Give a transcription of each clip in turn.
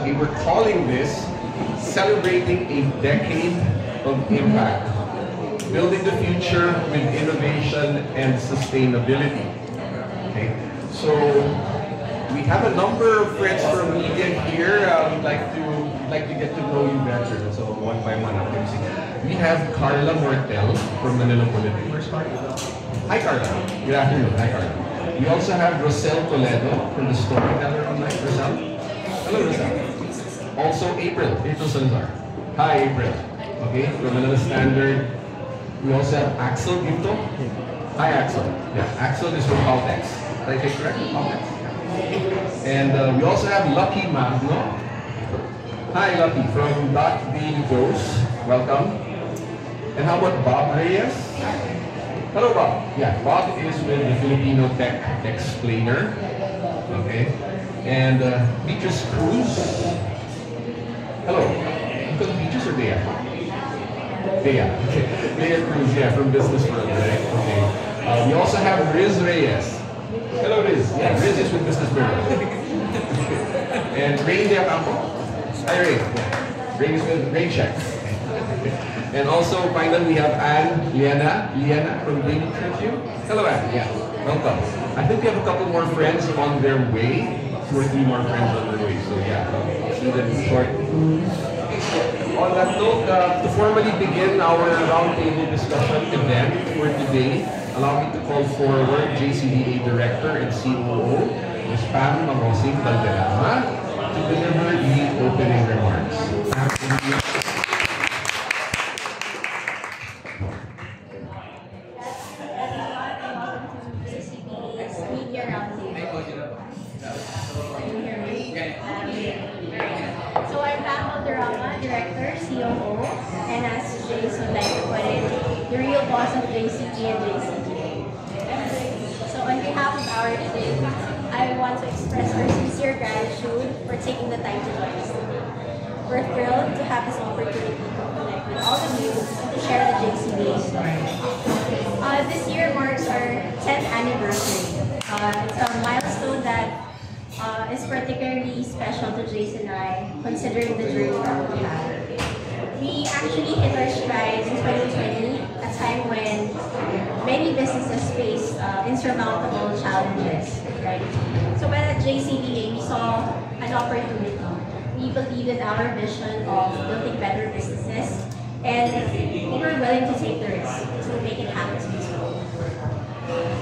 Okay, we're calling this Celebrating a Decade of Impact, Building the Future with Innovation and Sustainability. Okay, so we have a number of friends from media here. We'd like to get to know you better. So one by one, we have Carla Mortel from Manila Bulletin. Where's Carla? Hi Carla. Good afternoon. Hi Carla. We also have Rosel Toledo from the Storyteller Online. Rosel. Hello Rosel. Also April Salazar. Hi April. Okay, from Manila Standard. We also have Axel Gito. Hi Axel. Yeah, Axel is from Caltex. Did I take correct? Caltex. And we also have Lucky Magno. Hi Lucky from Daily Dose. Welcome. And how about Bob Reyes? Hello Bob. Yeah, Bob is with the Filipino Tech Explainer. Okay. And Beatrice Cruz. Hello. Because Beatrice or Bea? Bea. Okay. Bea Cruz, yeah, from Business World, right? Okay. We also have Riz Reyes. Hello Riz. Yeah, Riz is with Business Bureau. And Rain De Campo. Hi Rain. Yeah. Rain is with Rain Check. And also, finally, we have Liana from Daily Tribune. Hello Anne. Yeah, welcome. I think we have a couple more friends on their way. 2 or 3 more friends on their way. So yeah, see them shortly. On that note, to formally begin our roundtable discussion event for today, allow me to call forward JCDA Director and COO, Ms. Pam Mangosing Valderrama, to deliver the opening remarks. So I'm Pam Valderrama, Director, COO, and as Jason like to put it, the real boss of JCP and JCDA. So on behalf of our team, I want to express our sincere gratitude for taking the time to join us today. We're thrilled to have this opportunity to connect with all of you to share the JCDA story. This year marks our 10th anniversary. It's a milestone that is particularly special to Jason and I, considering the journey that we had. We actually hit our stride in 2020, a time when many businesses faced insurmountable challenges, right? So when at JCDA, we saw an opportunity. We believed in our vision of building better businesses, and we were willing to take the risk to make it happen successfully.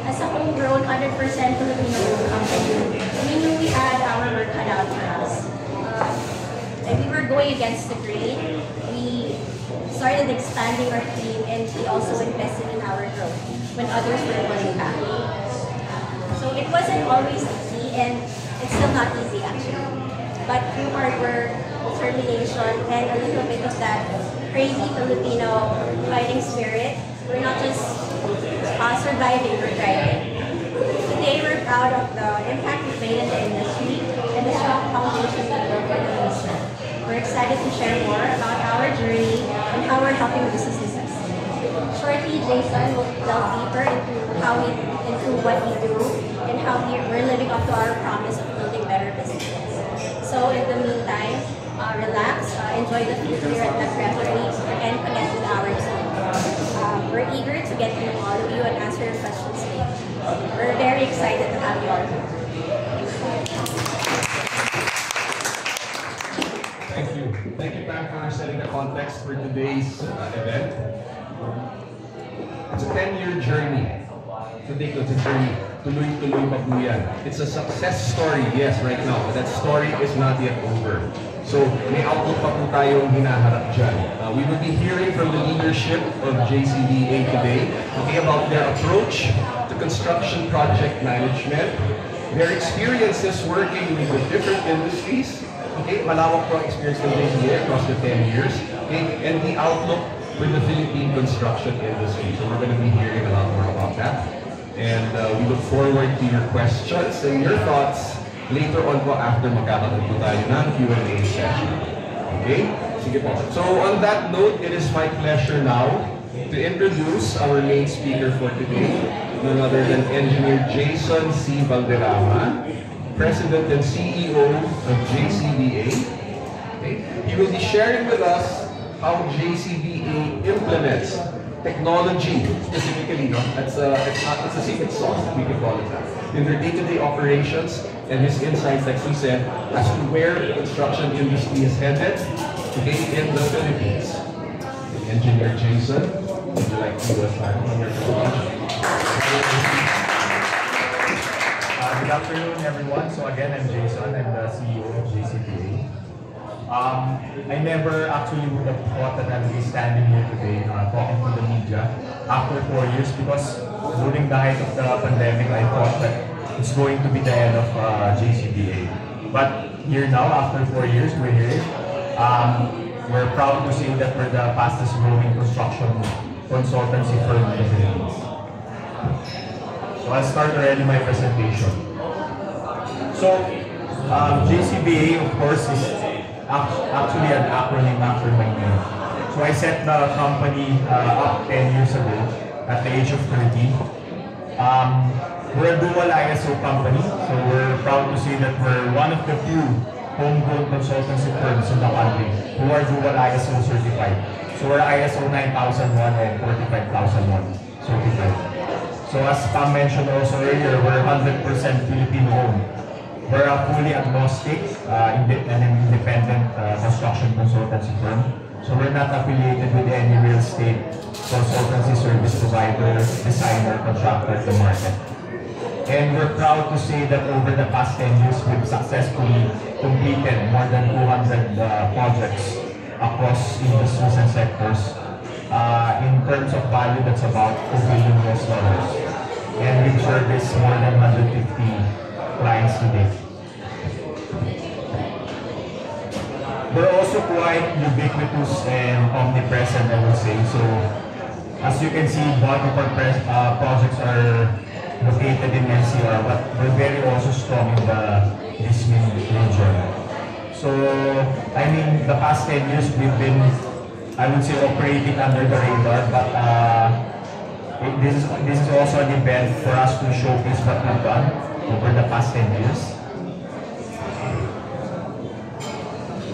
As a homegrown 100% Filipino company, we knew we had our work cut out for us. And we were going against the grain. We started expanding our team, and we also invested in our growth when others were pulling back. So it wasn't always easy, and it's still not easy actually. But through hard work, determination, and a little bit of that crazy Filipino fighting spirit, we're not just surviving, we're thriving. Today, we're proud of the impact we've made in the industry and the strong foundation we built for the future. We're excited to share more about our journey and how we're helping businesses succeed. Shortly, Jason will delve deeper into what we do and how we're living up to our promise of building better businesses. So in the meantime, relax, enjoy the food here at the Creatory, and connect with our team. We're eager to get to know all of you and answer your questions later. We're very excited to have you all here. Thank you. Thank you, Pam, for setting the context for today's event. It's a 10-year journey. Today, it's a journey. Tuloy-tuloy Babuyan. It's a success story, yes, right now. But that story is not yet over. So, may outlook pa po tayong hinaharap dyan. We will be hearing from the leadership of JCDA today, okay, about their approach to construction project management, their experiences working with the different industries, okay, malawak po ang experience ng JCDA across the 10 years, okay, and the outlook for the Philippine construction industry. So, we're going to be hearing a lot more about that. And we look forward to your questions and your thoughts later on po after magkakaroon po tayo ng Q&A session. Okay? Sige po. So on that note, it is my pleasure now to introduce our main speaker for today, none other than Engineer Jason C. Valderrama, President and CEO of JCDA, sharing with us how JCBA implements technology specifically, no? It's a secret sauce, we can call it that, in their day-to-day operations, and his insights, like he said, as to where the construction industry is headed, okay, in the Philippines. Engineer Jason, would you like to start on your presentation? Good afternoon, everyone. So again, I'm Jason. I'm the CEO of JCBA. I never actually would have thought that I would be standing here today talking to the media after 4 years, because during the height of the pandemic, I thought that it's going to be the end of JCBA. But here now, after 4 years, we're here. We're proud to say that we're the fastest growing construction consultancy firm in the Philippines. So I'll start already my presentation. So JCBA, of course, is actually an acronym after my name. So I set the company up 10 years ago at the age of 30. We're a dual ISO company, so we're proud to say that we're one of the few homegrown consultancy firms in the country who are dual ISO certified. So we're ISO 9001 and 45001 certified. So as Pam mentioned also earlier, we're 100% Filipino-owned. We're a fully agnostic and independent construction consultancy firm. So we're not affiliated with any real estate consultancy service provider, designer, contractor in the market. And we're proud to say that over the past 10 years, we've successfully completed more than 200 projects across industries and sectors. In terms of value, that's about $2 billion. And we've serviced more than 150 clients today. We're also quite ubiquitous and omnipresent, I would say. So, as you can see, bulk of our projects are located in NCR, but we're very also strong in the Lisbon region. So, I mean, the past 10 years we've been, I would say, operating under the radar, but this is also an event for us to showcase what we've done over the past 10 years.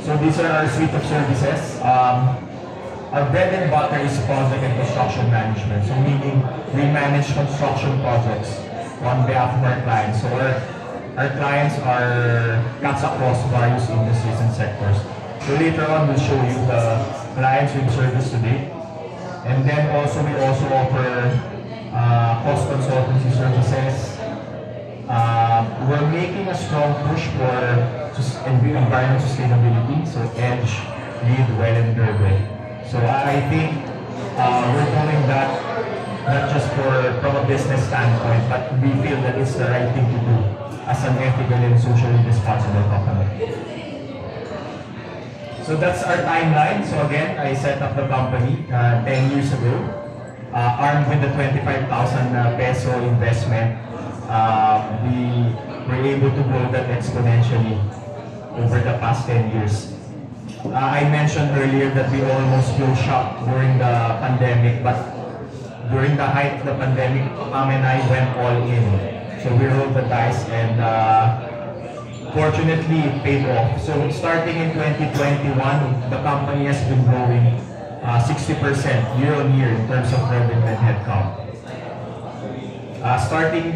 So these are our suite of services. Our bread and butter is project and construction management. So meaning we manage construction projects on behalf of our clients. So our clients are cuts across various industries and sectors. So later on we'll show you the clients we've serviced today. And then also we also offer cost consultancy services. We're making a strong push for environment sustainability. So EDGE, LEED, WELL, and DURBE. So I think we're doing that not just from a business standpoint, but we feel that it's the right thing to do as an ethical and socially responsible company. So that's our timeline. So again, I set up the company 10 years ago, armed with the 25,000 peso investment. We were able to grow that exponentially over the past 10 years. I mentioned earlier that we almost closed shop during the pandemic, but during the height of the pandemic, Pam and I went all in. So we rolled the dice, and fortunately it paid off. So starting in 2021, the company has been growing 60% year on year in terms of revenue and headcount. Starting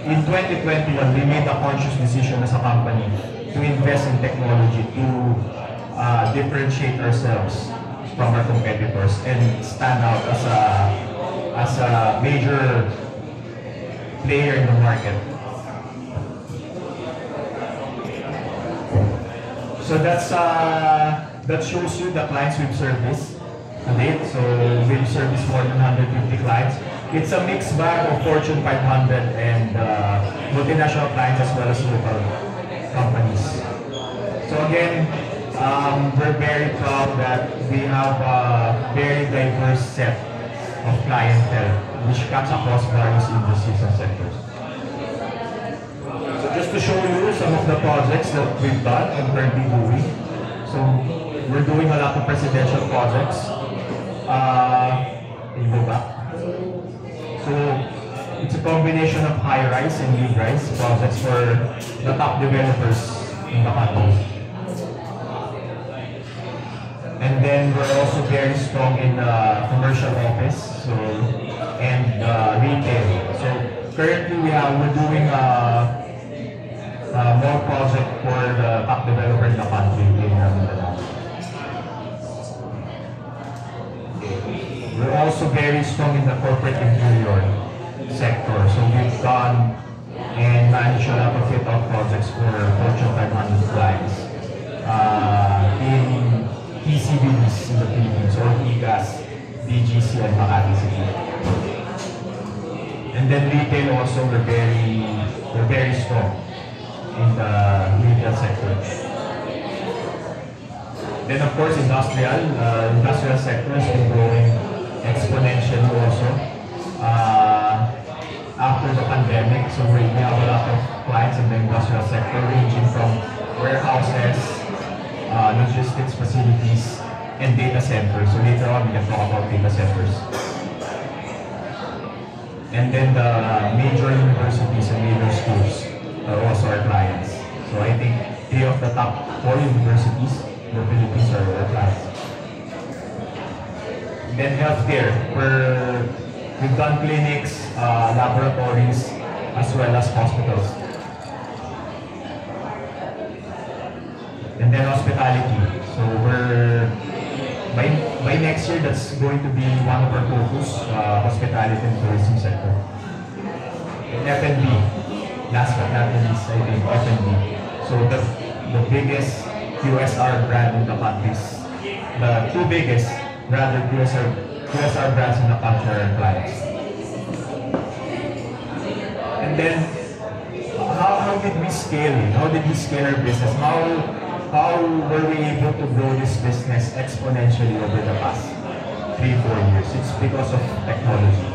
in 2021, we made a conscious decision as a company to invest in technology to differentiate ourselves from our competitors and stand out as a major player in the market. So that shows you the clients we've serviced to date. So we've serviced more than 150 clients. It's a mixed bag of Fortune 500 and multinational clients as well as local companies. So again, we're very proud that we have a very diverse set of clientele which cuts across various industries and sectors. So just to show you some of the projects that we've done and currently doing. So we're doing a lot of residential projects. Can you go back? So it's a combination of high-rise and mid-rise projects for the top developers in the country. then we're also very strong in commercial office, so and retail. So currently we're doing more project for the top developer in the country in Mindanao. We're also very strong in the corporate interior sector. So we've done and managed a lot of fit-out projects for Fortune 500 clients in PCBs in the Philippines, or IGAS, BGC, and Makati City. And then retail also, we're very strong in the retail sector. Then of course industrial sector has been growing exponentially also after the pandemic. So we have a lot of clients in the industrial sector ranging from warehouses, logistics facilities, and data centers. So later on we can talk about data centers. And then the major universities and major schools are also our clients. So I think 3 of the top 4 universities in the Philippines are our clients. Then healthcare, we've done clinics, laboratories, as well as hospitals. And then hospitality. So by next year, that's going to be one of our focus, hospitality and tourism sector. F&B, last but not least, I think F&B. So the biggest QSR brand in the country, the 2 biggest rather QSR brands in the country are our clients. And then, how did we scale? How did we scale our business? How were we able to grow this business exponentially over the past 3-4 years? It's because of technology.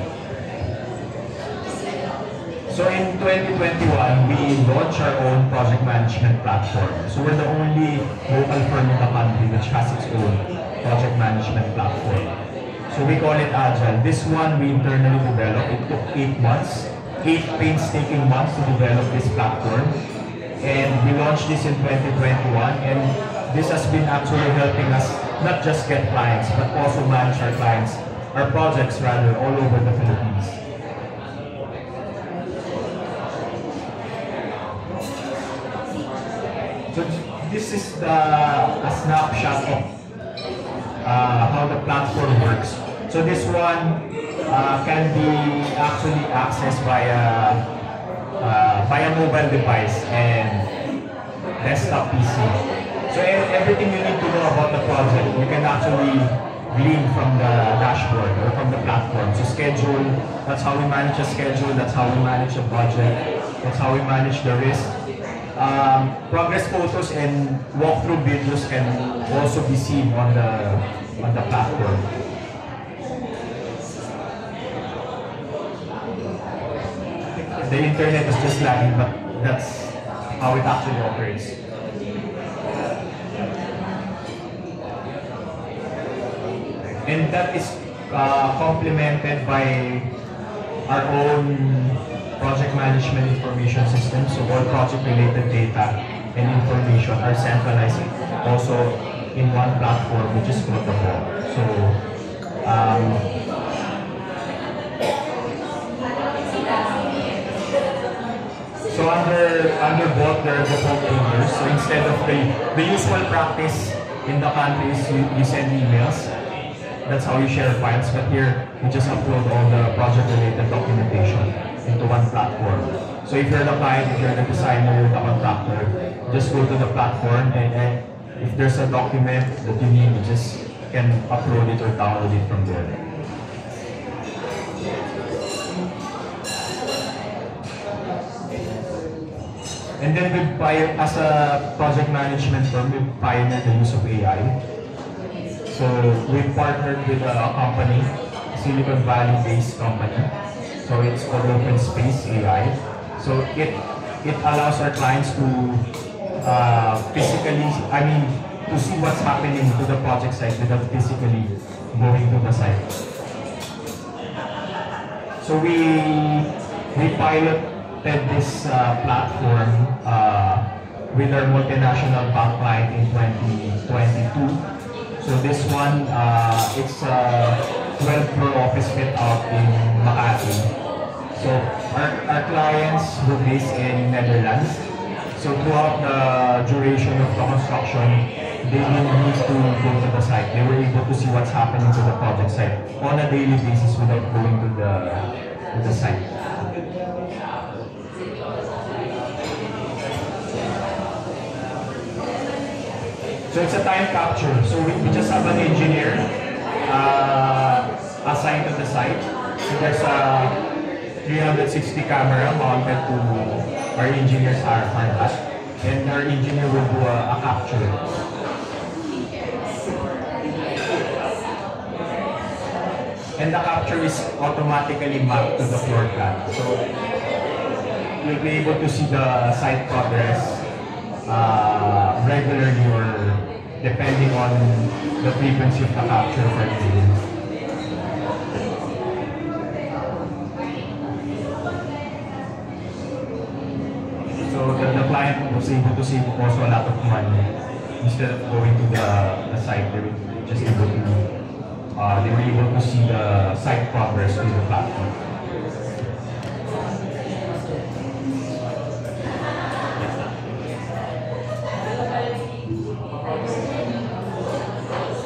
So in 2021, we launched our own project management platform. So we're the only local firm in the country which has its own project management platform. So we call it Agile. This one we internally developed. It took 8 months, 8 painstaking months to develop this platform. And we launched this in 2021, and this has been actually helping us not just get clients, but also manage our projects rather, all over the Philippines. So this is a snapshot of how the platform works. So this one can be actually accessed via mobile device and desktop PC. So everything you need to know about the project, you can actually glean from the dashboard or from the platform. So schedule, that's how we manage a schedule, that's how we manage a budget, that's how we manage the risk. Progress photos and walkthrough videos can also be seen on the platform. The internet is just lagging, but that's how it actually operates. And that is complemented by our own project management information system. So all project-related data and information are centralized also in one platform, which is Protocol. So under both, there are default folders. So instead of the usual practice in the country is you send emails. That's how you share files. But here, you just upload all the project-related documentation into one platform. So if you're the client, if you're the designer, the contractor, just go to the platform, and if there's a document that you need, you just can upload it or download it from there. And then as a project management firm, we pioneered the use of AI. So we partnered with a company, Silicon Valley-based company. So it's called OpenSpace AI. So it allows our clients to to see what's happening to the project site without physically going to the site. So we piloted this platform with our multinational bank client in 2022. So this one, it's a 12-floor office fit out in Makati. So our clients were based in Netherlands. So throughout the duration of the construction, they didn't need to go to the site. They were able to see what's happening to the project site on a daily basis without going to the site. So it's a time capture. So we just have an engineer assigned to the site. So there's a 360 camera mounted to our engineer's hard. And our engineer will do a capture. And the capture is automatically mapped to the floor plan. So you'll be able to see the site progress regularly or depending on the frequency of the capture for the day. So the client was able to save also a lot of money. Instead of going to the site, they were just able to they were able to see the site progress through the platform.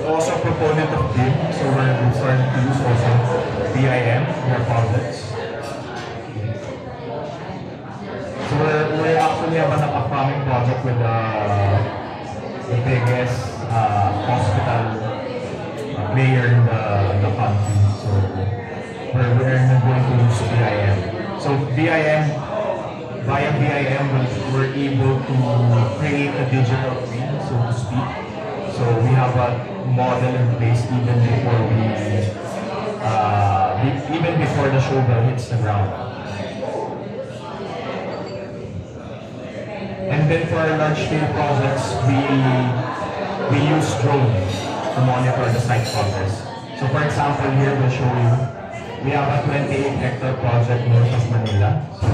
Also a proponent of BIM, so we're starting to use also BIM in our projects. So we actually have an upcoming project with the biggest hospital player in the country. So we're going to use BIM. So BIM, via BIM, we're able to create a digital twin, so to speak. So we have a model in place even before the shovel hits the ground. And then for our large-scale projects, we use drones to monitor the site progress. So for example, here we'll show you, we have a 28-hectare project north of Manila. So,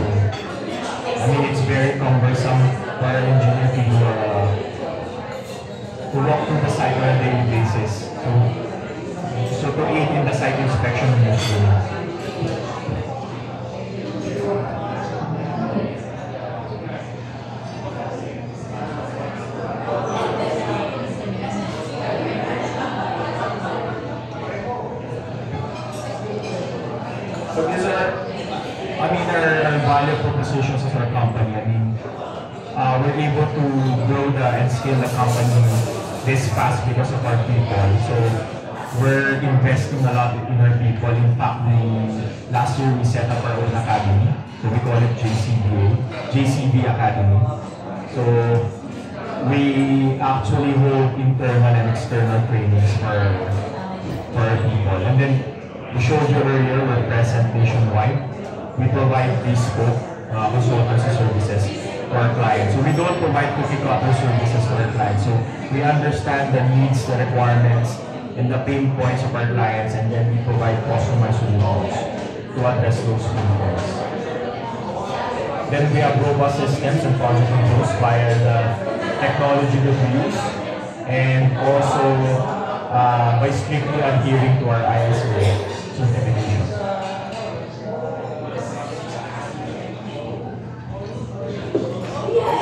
I mean, it's very cumbersome for our engineer to walk through the site on a daily basis. So to aid in the site inspection we use drones. So these are, our value propositions as our company. We're able to grow and scale the company this fast because of our people. So we're investing a lot in our people. In fact, last year we set up our own academy. So we call it JCB Academy. So we actually hold internal and external trainings for our people. And then we showed you earlier, we're presentation-wide. We provide bespoke consultancy services for our clients. So we don't provide cookie-cutter services for our clients. So we understand the needs, the requirements, and the pain points of our clients, and then we provide customized solutions to address those pain points. Then we have robust systems and project controls via the technology that we use, and also by strictly adhering to our ISO certification.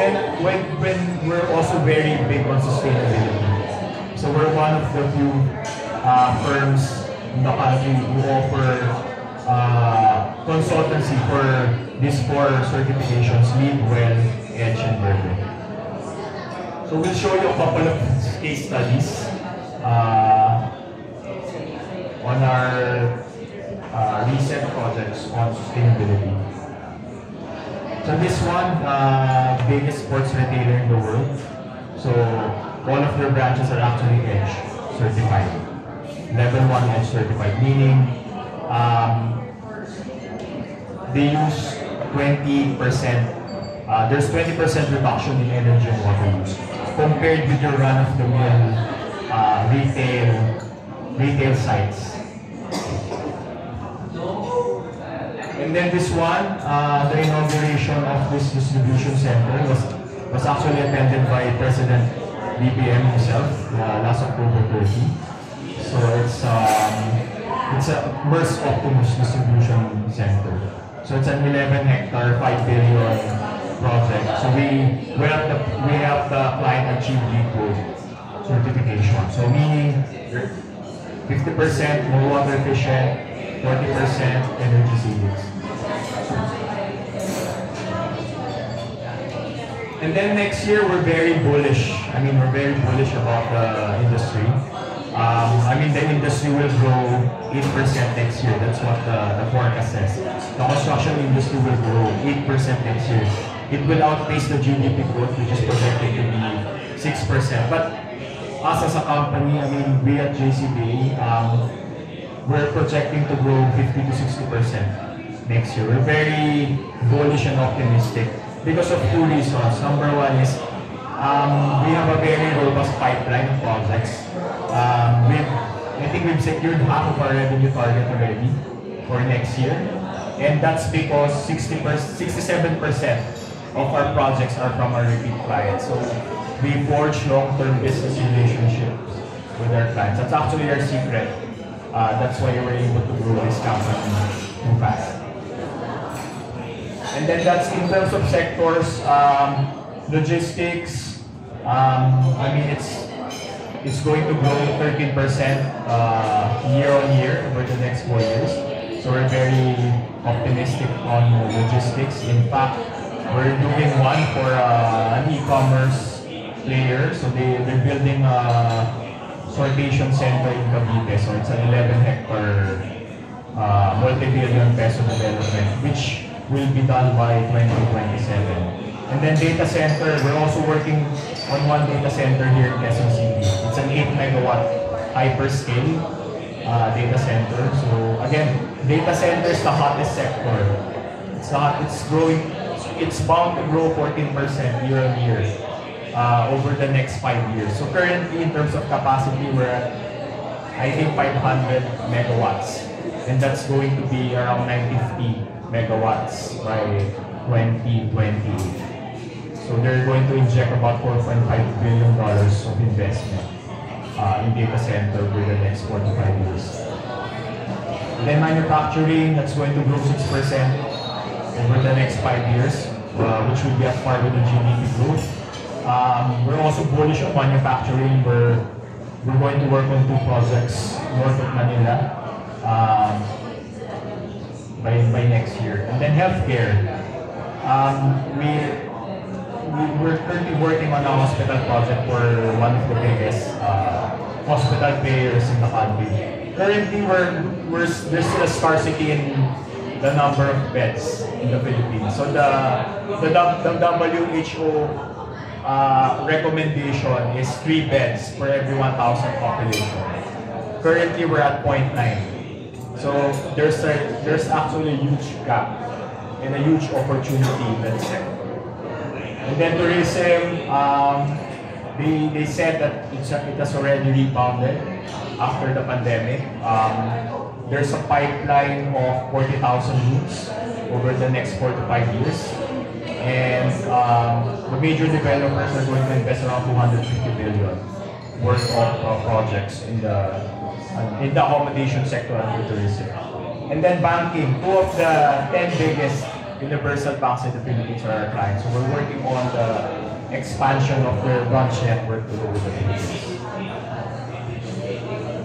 And when we're also very big on sustainability. So we're one of the few firms in the country who offer consultancy for these 4 certifications: LEED, WELL, EDGE, and Burger. So we'll show you a couple of case studies on our recent projects on sustainability. So this one, biggest sports retailer in the world. So all of their branches are actually EDGE certified. Level 1 EDGE certified, meaning they use 20%, there's 20% reduction in energy and water use compared with your run-of-the-mill retail sites. And then this one, the inauguration of this distribution center was actually attended by President BBM himself last October 30. So it's a MERS Optimus Distribution Center. So it's an 11-hectare, 5 billion project. So we help the client achieve LEED Gold certification. So meaning 50% more water efficient, 40% energy savings. And then next year, we're very bullish. I mean, we're very bullish about the industry. I mean, the industry will grow 8% next year. That's what the forecast says. The construction industry will grow 8% next year. It will outpace the GDP growth, which is projected to be 6%. But us as a company, I mean, we at JCBA, we're projecting to grow 50 to 60% next year. We're very bullish and optimistic because of two reasons. Number one is we have a very robust pipeline of projects. I think we've secured half of our revenue target already for next year. And that's because 67% of our projects are from our repeat clients. So we forge long-term business relationships with our clients. That's actually our secret. That's why we're able to grow this company too fast. And then that's in terms of sectors, logistics. I mean, it's going to grow 13% year on year over the next 4 years. So we're very optimistic on logistics. In fact, we're doing one for an e-commerce player. So they're building a sortation center in Cavite. So it's an 11-hectare multi-billion peso development, which will be done by 2027. And then data center, we're also working on one data center here in Quezon City. It's an 8-megawatt hyperscale data center. So again, data center is the hottest sector. It's growing. It's bound to grow 14% year on year over the next 5 years. So currently, in terms of capacity, we're at, I think, 500 megawatts, and that's going to be around 950 megawatts by 2020. So they're going to inject about $4.5 billion of investment in data center over the next 4 to 5 years. Then manufacturing, that's going to grow 6% over the next 5 years, which will be at par with the GDP growth. We're also bullish on manufacturing. We're going to work on 2 projects north of Manila by next year. And then healthcare. We're currently working on a hospital project for one of the biggest hospital payers in the country. Currently, there's still a scarcity in the number of beds in the Philippines. So the WHO recommendation is 3 beds for every 1,000 population. Currently, we're at 0.9. So there's actually a huge gap and a huge opportunity in that sector. And then tourism, they said that it has already rebounded after the pandemic. There's a pipeline of 40,000 rooms over the next 4 to 5 years. And the major developers are going to invest around 250 billion worth of projects in the accommodation sector and tourism. And then banking, 2 of the 10 biggest universal banks in the Philippines are our clients. So we're working on the expansion of their branch network to the Philippines.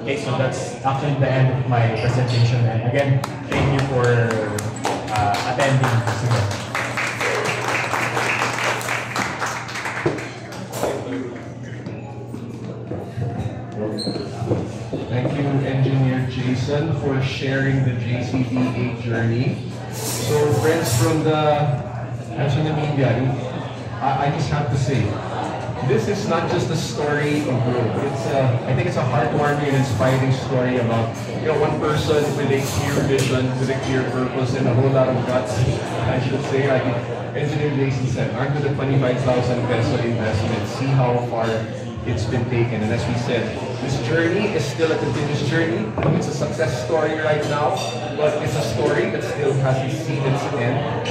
Okay, so that's actually the end of my presentation. And again, thank you for attending this event. Thank you, Engineer Jason, for sharing the JCBA journey. So, friends from the national media, I just have to say, this is not just a story of growth. I think it's a heartwarming and inspiring story about one person with a clear vision, with a clear purpose, and a whole lot of guts. I should say, like Engineer Jason said, armed with a 25,000 peso investment, see how far it's been taken. And as we said, this journey is still a continuous journey. It's a success story right now, but it's a story that still hasn't seen its end.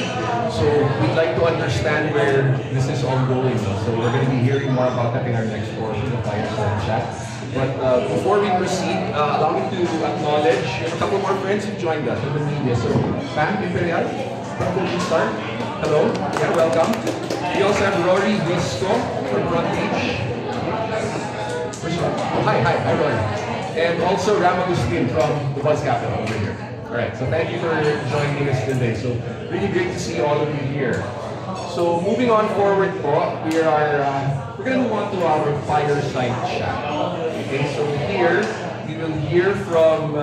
So we'd like to understand where this is all going. So we're going to be hearing more about that in our next portion of Fireside Chat. But before we proceed, allow me to acknowledge we have a couple more friends who joined us in the media. So Pam Imperial from Cooking Star. Hello. Yeah, welcome. We also have Rory Visco from Front Page. Oh, hi, Rory. And also Ram Agustin from the Buzz Capital over here. Alright, so thank you for joining us today. So really great to see all of you here. So moving on forward po, we're going to move on to our fireside chat. Okay, so here we will hear from